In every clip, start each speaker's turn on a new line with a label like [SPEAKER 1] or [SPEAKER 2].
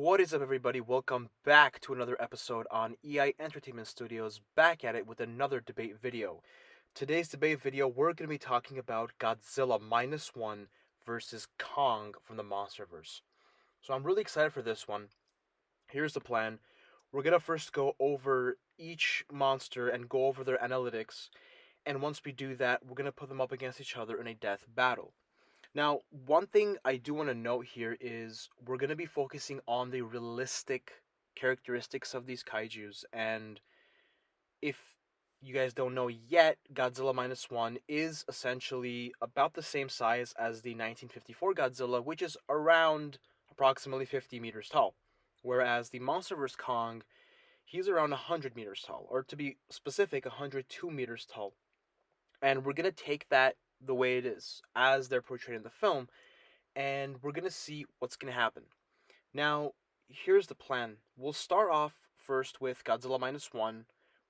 [SPEAKER 1] What is up, everybody? Welcome back to another episode on EI Entertainment Studios, back at it with another debate video. Today's debate video, we're going to be talking about Godzilla Minus One versus Kong from the Monsterverse. So I'm really excited for this one. Here's the plan. We're going to first go over each monster and go over their analytics, and once we do that, we're going to put them up against each other in a death battle. Now, one thing I do want to note here is we're going to be focusing on the realistic characteristics of these kaijus, and if you guys don't know yet, Godzilla Minus One is essentially about the same size as the 1954 Godzilla, which is around approximately 50 meters tall. Whereas the Monsterverse Kong, he's around 100 meters tall, or to be specific, 102 meters tall. And we're going to take that the way it is, as they're portrayed in the film, and we're going to see what's going to happen. Now, here's the plan. We'll start off first with Godzilla Minus One.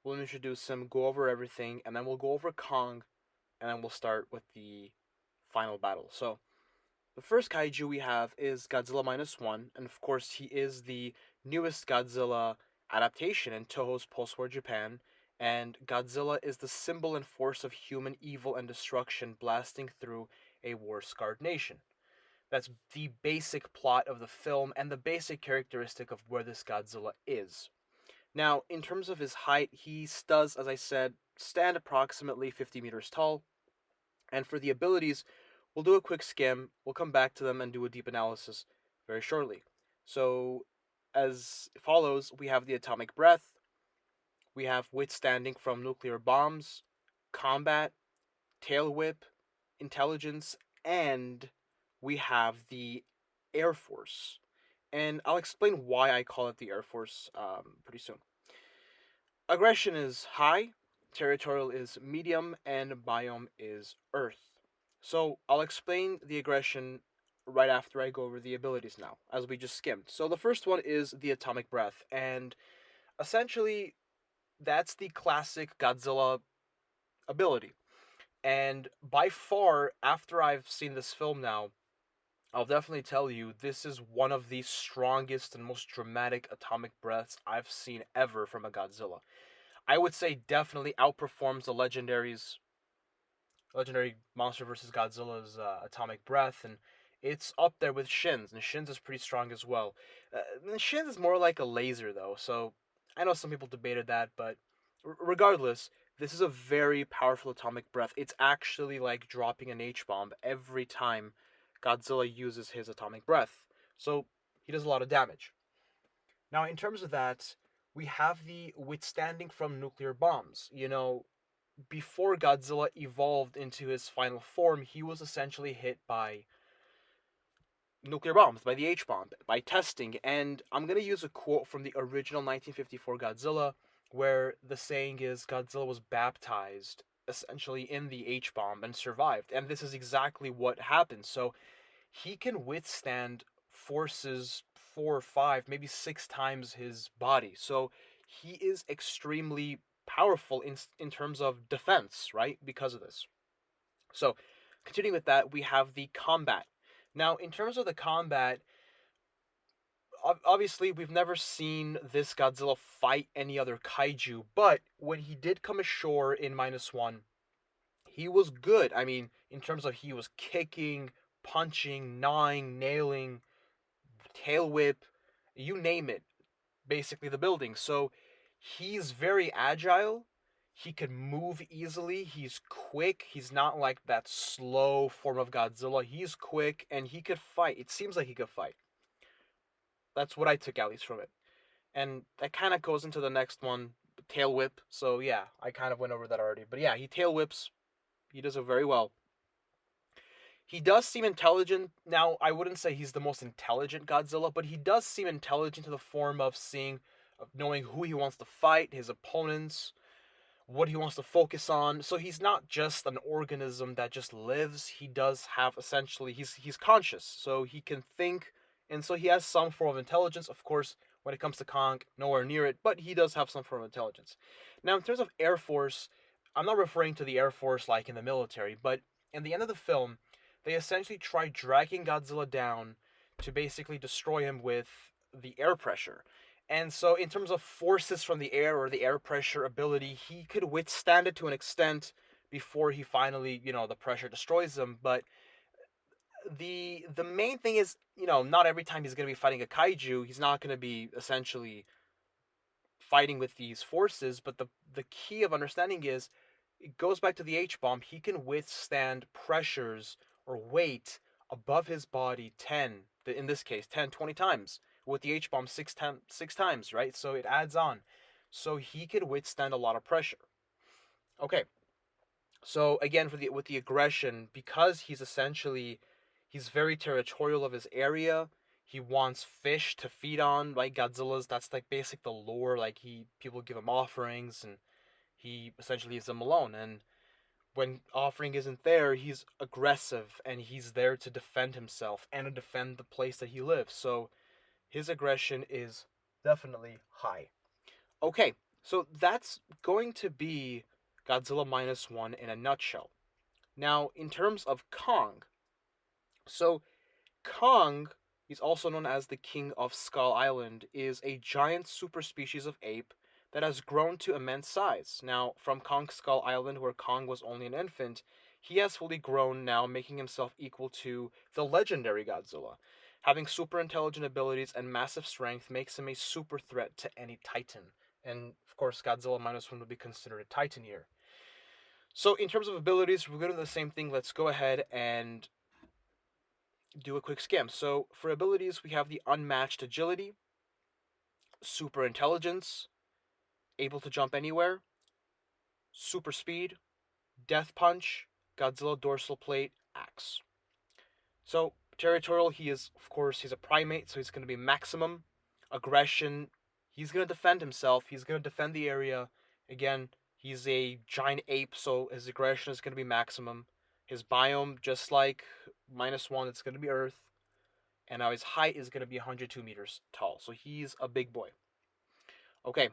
[SPEAKER 1] We'll introduce him, go over everything, and then we'll go over Kong, and then we'll start with the final battle. So, the first kaiju we have is Godzilla Minus One, and of course, he is the newest Godzilla adaptation in Toho's post-war Japan, and Godzilla is the symbol and force of human evil and destruction blasting through a war-scarred nation. That's the basic plot of the film and the basic characteristic of where this Godzilla is. Now, in terms of his height, he does, as I said, stand approximately 50 meters tall. And for the abilities, we'll do a quick skim, we'll come back to them and do a deep analysis very shortly. So, as follows, we have the atomic breath, we have withstanding from nuclear bombs, combat, tail whip, intelligence, and we have the Air Force. And I'll explain why I call it the Air Force pretty soon. Aggression is high, territorial is medium, and biome is earth. So I'll explain the aggression right after I go over the abilities now, as we just skimmed. So the first one is the atomic breath, and essentially that's the classic Godzilla ability. And by far, after I've seen this film now, I'll definitely tell you this is one of the strongest and most dramatic atomic breaths I've seen ever from a Godzilla. I would say definitely outperforms the legendary Monster vs. Godzilla's atomic breath, and it's up there with Shin's, and Shin's is pretty strong as well. Shin's is more like a laser though, so I know some people debated that, but regardless, this is a very powerful atomic breath. It's actually like dropping an H-bomb every time Godzilla uses his atomic breath. So he does a lot of damage. Now, in terms of that, we have the withstanding from nuclear bombs. Before Godzilla evolved into his final form, he was essentially hit by nuclear bombs, by the H-bomb, by testing. And I'm going to use a quote from the original 1954 Godzilla, where the saying is Godzilla was baptized essentially in the H-bomb and survived. And this is exactly what happened. So he can withstand forces 4 or 5, maybe 6 times his body. So he is extremely powerful in terms of defense, right? Because of this. So continuing with that, we have the combat. Now, in terms of the combat, obviously we've never seen this Godzilla fight any other kaiju, but when he did come ashore in Minus One, he was good. I mean, in terms of he was kicking, punching, gnawing, nailing, tail whip, you name it, basically the building. So he's very agile. He can move easily. He's quick. He's not like that slow form of Godzilla. He's quick and he could fight. It seems like he could fight. That's what I took at least from it. And that kind of goes into the next one, tail whip. So yeah, I kind of went over that already. But yeah, he tail whips. He does it very well. He does seem intelligent. Now, I wouldn't say he's the most intelligent Godzilla, but he does seem intelligent to the form of knowing who he wants to fight, his opponents, what he wants to focus on. So he's not just an organism that just lives. He does have essentially, he's conscious, so he can think, and so he has some form of intelligence. Of course, when it comes to Kong, nowhere near it, but he does have some form of intelligence. Now, in terms of Air Force, I'm not referring to the Air Force like in the military, but in the end of the film, they essentially try dragging Godzilla down to basically destroy him with the air pressure. And so, in terms of forces from the air or the air pressure ability, he could withstand it to an extent before he finally, the pressure destroys him. But the main thing is, not every time he's going to be fighting a kaiju, he's not going to be essentially fighting with these forces. But the key of understanding is, it goes back to the H bomb. He can withstand pressures or weight above his body 10, in this case 10, 20 times. With the H bomb, six times, right? So it adds on. So he could withstand a lot of pressure. Okay. So again, with the aggression, because he's very territorial of his area. He wants fish to feed on, like Godzilla's. That's like basic the lore. Like people give him offerings, and he essentially leaves them alone. And when offering isn't there, he's aggressive and he's there to defend himself and to defend the place that he lives. So his aggression is definitely high. Okay, so that's going to be Godzilla Minus One in a nutshell. Now, in terms of Kong, so Kong, he's also known as the King of Skull Island, is a giant superspecies of ape that has grown to immense size. Now, from Kong Skull Island, where Kong was only an infant, he has fully grown now, making himself equal to the legendary Godzilla. Having super intelligent abilities and massive strength makes him a super threat to any Titan. And of course, Godzilla Minus One would be considered a Titan here. So, in terms of abilities, we're going to do the same thing. Let's go ahead and do a quick skim. So for abilities, we have the Unmatched Agility, Super Intelligence, Able to Jump Anywhere, Super Speed, Death Punch, Godzilla Dorsal Plate, Axe. So Territorial, of course, he's a primate, so he's going to be maximum. Aggression, he's going to defend himself, he's going to defend the area. Again, he's a giant ape, so his aggression is going to be maximum. His biome, just like Minus One, it's going to be Earth. And now his height is going to be 102 meters tall. So he's a big boy. Okay,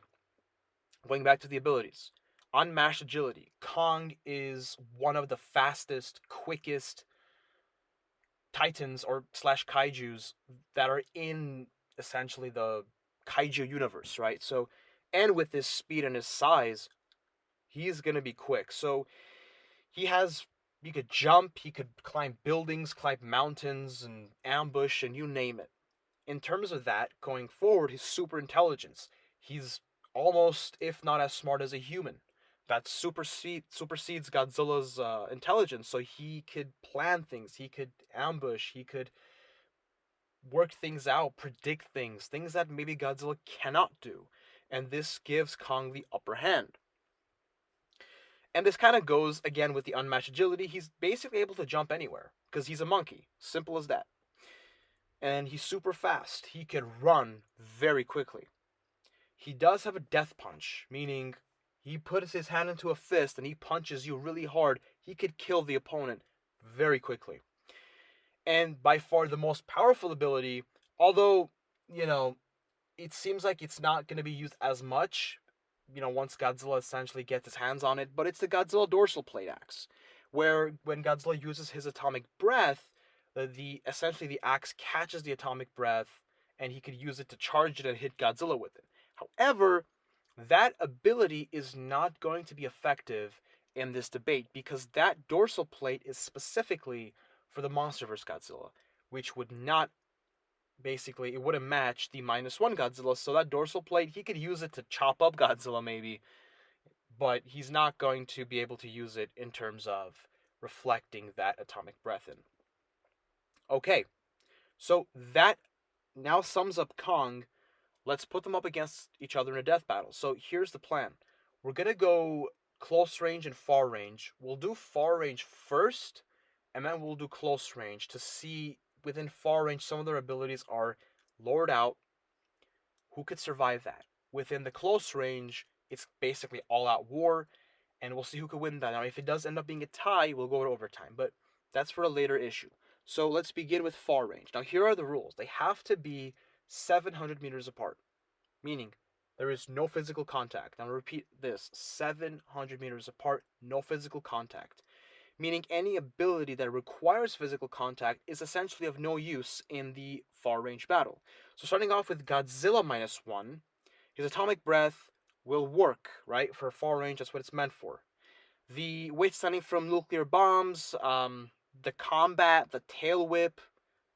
[SPEAKER 1] going back to the abilities. Unmatched agility. Kong is one of the fastest, quickest titans or slash kaijus that are in essentially the kaiju universe, right? So, and with his speed and his size, he's going to be quick. So he could jump, he could climb buildings, climb mountains, and ambush, and you name it. In terms of that, going forward, his super intelligence. He's almost, if not as smart as a human. That supersedes Godzilla's intelligence, so he could plan things, he could ambush, he could work things out, predict things that maybe Godzilla cannot do. And this gives Kong the upper hand. And this kind of goes again with the unmatched agility. He's basically able to jump anywhere because he's a monkey. Simple as that. And he's super fast. He can run very quickly. He does have a death punch, meaning he puts his hand into a fist and he punches you really hard. He could kill the opponent very quickly. And by far the most powerful ability, although, it seems like it's not going to be used as much, once Godzilla essentially gets his hands on it, but it's the Godzilla Dorsal Plate Axe, where when Godzilla uses his atomic breath, essentially the axe catches the atomic breath, and he could use it to charge it and hit Godzilla with it. However, that ability is not going to be effective in this debate because that dorsal plate is specifically for the MonsterVerse Godzilla, which would not basically, it wouldn't match the -1 Godzilla. So that dorsal plate, he could use it to chop up Godzilla maybe, but he's not going to be able to use it in terms of reflecting that atomic breath in. Okay, so that now sums up Kong. Let's put them up against each other in a death battle. So here's the plan. We're going to go close range and far range. We'll do far range first, and then we'll do close range to see within far range some of their abilities are lured out. Who could survive that? Within the close range, it's basically all-out war, and we'll see who could win that. Now, if it does end up being a tie, we'll go to overtime, but that's for a later issue. So let's begin with far range. Now, here are the rules. They have to be 700 meters apart, meaning there is no physical contact. Now, repeat this, 700 meters apart, no physical contact. meaning any ability that requires physical contact is essentially of no use in the far range battle. So starting off with Godzilla Minus One, his atomic breath will work, right? For far range, that's what it's meant for. The withstanding from nuclear bombs, the combat, the tail whip,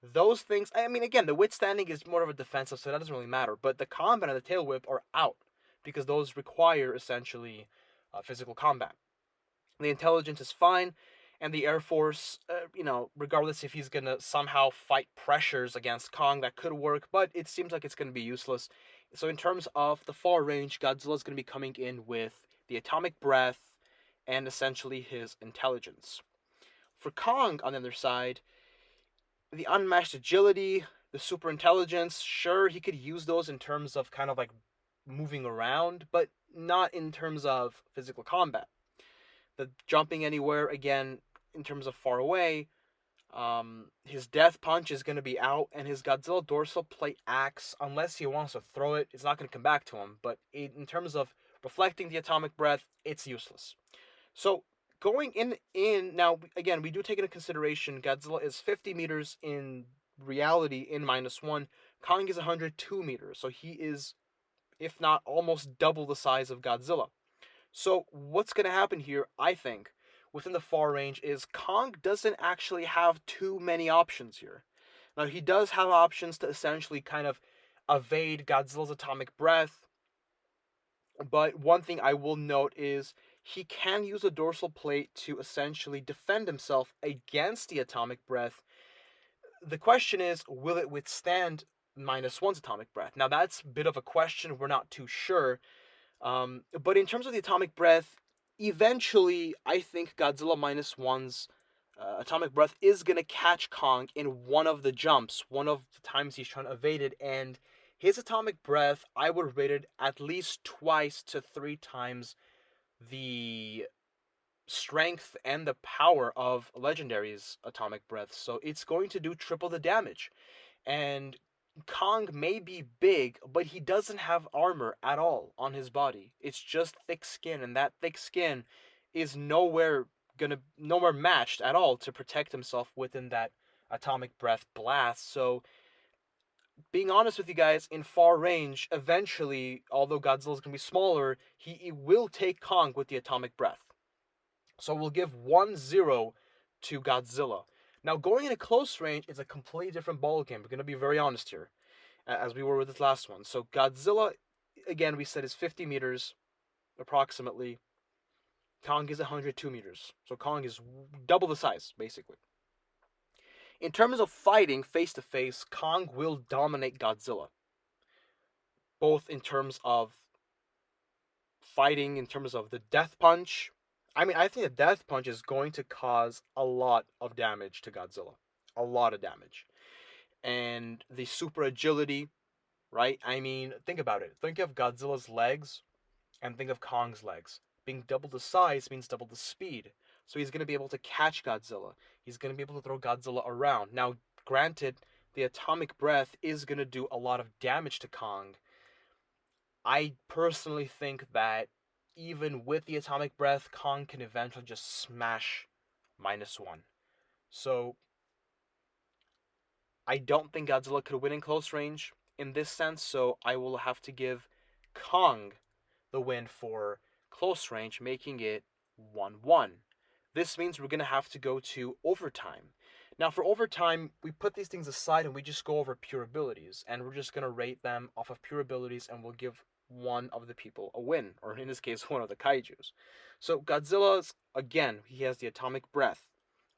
[SPEAKER 1] those things. I mean, again, the withstanding is more of a defensive, so that doesn't really matter. But the combat and the tail whip are out because those require essentially physical combat. The intelligence is fine, and the Air Force, regardless if he's gonna somehow fight pressures against Kong, that could work, but it seems like it's gonna be useless. So in terms of the far range, Godzilla's gonna be coming in with the atomic breath and essentially his intelligence. For Kong, on the other side, the unmatched agility, the super intelligence, sure, he could use those in terms of kind of like moving around, but not in terms of physical combat. The jumping anywhere, again, in terms of far away, his death punch is going to be out, and his Godzilla dorsal plate axe, unless he wants to throw it, it's not going to come back to him. But in terms of reflecting the atomic breath, it's useless. So going in now, again, we do take into consideration Godzilla is 50 meters in reality in -1. Kong is 102 meters, so he is, if not almost double the size of Godzilla. So what's going to happen here, I think, within the far range is Kong doesn't actually have too many options here. Now, he does have options to essentially kind of evade Godzilla's atomic breath, but one thing I will note is he can use a dorsal plate to essentially defend himself against the atomic breath. The question is, will it withstand -1's atomic breath? Now, that's a bit of a question. We're not too sure. But in terms of the atomic breath, eventually, I think Godzilla -1's atomic breath is going to catch Kong in one of the jumps, one of the times he's trying to evade it, and his atomic breath, I would rate it at least 2 to 3 times the strength and the power of Legendary's atomic breath. So it's going to do triple the damage. And Kong may be big, but he doesn't have armor at all on his body. It's just thick skin, and that thick skin is nowhere matched at all to protect himself within that atomic breath blast. So being honest with you guys, in far range, eventually, although Godzilla's gonna be smaller, he will take Kong with the atomic breath. So we'll give 1-0 to Godzilla. Now, going into close range is a completely different ballgame. We're going to be very honest here, as we were with this last one. So Godzilla, again, we said is 50 meters, approximately. Kong is 102 meters. So Kong is double the size, basically. In terms of fighting face-to-face, Kong will dominate Godzilla. Both in terms of fighting, in terms of the death punch. I mean, I think the death punch is going to cause a lot of damage to Godzilla. A lot of damage. And the super agility, right? I mean, think about it. Think of Godzilla's legs and think of Kong's legs. Being double the size means double the speed. So he's going to be able to catch Godzilla. He's going to be able to throw Godzilla around. Now, granted, the atomic breath is going to do a lot of damage to Kong. I personally think that even with the atomic breath, Kong can eventually just smash -1. So I don't think Godzilla could win in close range in this sense, so I will have to give Kong the win for close range, making it 1-1. This means we're going to have to go to overtime. Now, for overtime, we put these things aside and we just go over pure abilities, and we're just going to rate them off of pure abilities, and we'll give one of the people a win, or in this case, one of the kaijus. So Godzilla's, again, he has the atomic breath,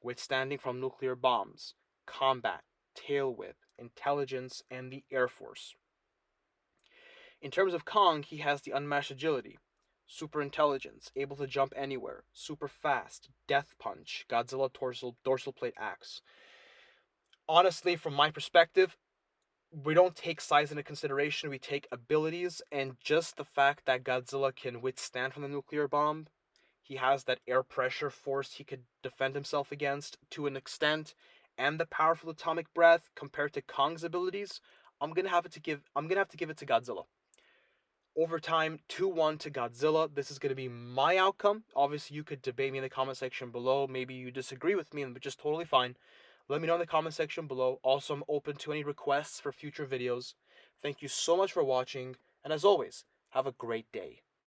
[SPEAKER 1] withstanding from nuclear bombs, combat, tail whip, intelligence, and the Air Force. In terms of Kong, he has the unmatched agility, super intelligence, able to jump anywhere, super fast, death punch, Godzilla dorsal plate axe. Honestly, from my perspective, we don't take size into consideration, we take abilities, and just the fact that Godzilla can withstand from the nuclear bomb, he has that air pressure force he could defend himself against to an extent, and the powerful atomic breath compared to Kong's abilities, I'm gonna have to give it to Godzilla. Overtime 2-1 to Godzilla. This is going to be my outcome. Obviously, you could debate me in the comment section below. Maybe you disagree with me, which is totally fine. Let me know in the comment section below. Also, I'm open to any requests for future videos. Thank you so much for watching, and as always, have a great day.